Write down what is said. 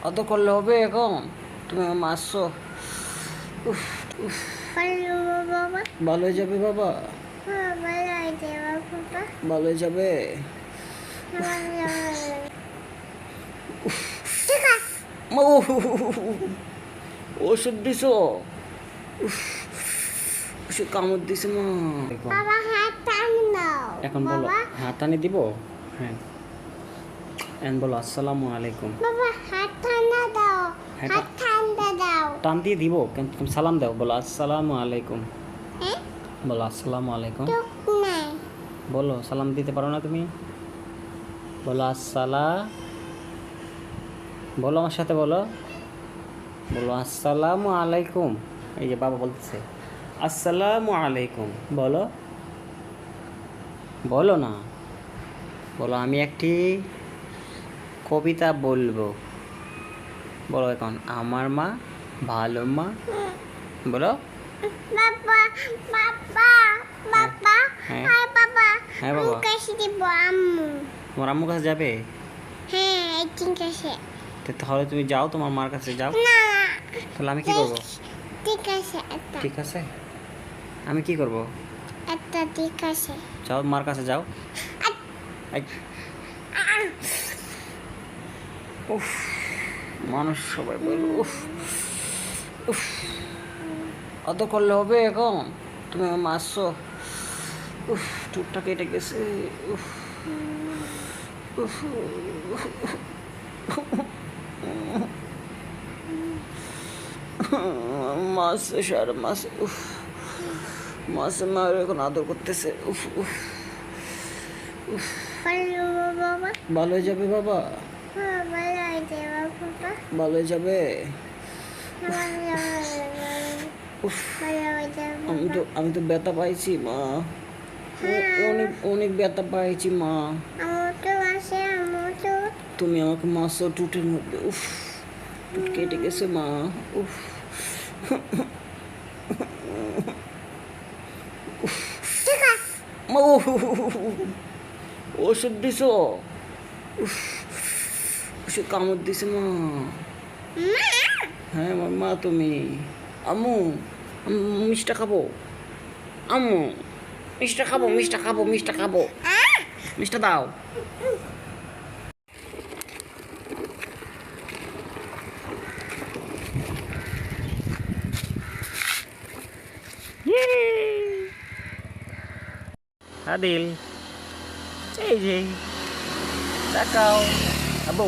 অত করলে হবে এখন? তুমি আমার মারছো। উফ উফ, বাবা ভালো হয়ে যাবে বাবা, বাবা লাইতে বাবা ভালো হয়ে যাবে। ঠিক আছে উফ, ওষুধ দিছো? উফ, ওষুধ কামড় দিছে মা। বাবা হাত টান দাও এখন বলো, বাবা হাতানি দিব? হ্যাঁ, এখন বলো আসসালামু আলাইকুম। বাবা হাত ঠান্ডা দাও হ্যাঁ, হাত ঠান্ডা দাও টান দিয়ে দিব, কিন্তু তুমি সালাম দাও, বলো আসসালামু আলাইকুম। হ্যাঁ বলো আসসালামু আলাইকুম। চোখ নাই বলো, সালাম দিতে পারো না তুমি? বলো বলো আমার সাথে বলো, বলো আসসালামু আলাইকুম। এই যে বাবা বলতেছে আসসালামু আলাইকুম, বলো বলো না, বলো আমি একটি কবিতা বলবো। বলো এখন, আমার মা ভালো মা। বলো। বাবা বাবা বাবা হ্যাঁ হাই বাবা হ্যাঁ বাবা, কাশি দিব আম্মু তোমার আম্মুর কাছে যাবে? হ্যাঁ ঠিক আছে তাহলে তুমি যাও, তোমার মার কাছে যাও। না তাহলে আমি কি করবো? ঠিক আছে একটা ঠিক আছে, আমি কি করব? একটা ঠিক আছে যাও, মার কাছে যাও। এই, উফ, মানুষ সবাই বলবো উফ উফ, অত করলে হবে এখন? তুমি আমার মারছো। উফ, টুকটা কেটে গেছে। উফ উফ, মাসে সারা মাসে। উফ, মাসে মার এখন আদর করতেছে। উফ উফ উফ, বাবা ভালো হয়ে যাবে বাবা, বাবা লাইতে বাবা ভালো হয়ে যাবে। উফ, আমি তো ব্যথা পাইছি মা, অনেক অনেক ব্যথা পাইছি মা। তুমি আমাকে মারছো টুটের মধ্যে। উফ, টুট কেটে গেছে মা। উফ মা, উফ, ওষুধ দিছো? উফ, ওষুধ কামড় দিছে মা। হ্যাঁ আমার মা তুমি। আম্মু, মিষ্টা খাবো। আম্মু, মিষ্টা খাবো, মিষ্টা খাবো, মিষ্টা খাবো, মিষ্টা দাও। আদিল, এই যে তাকাও। আবু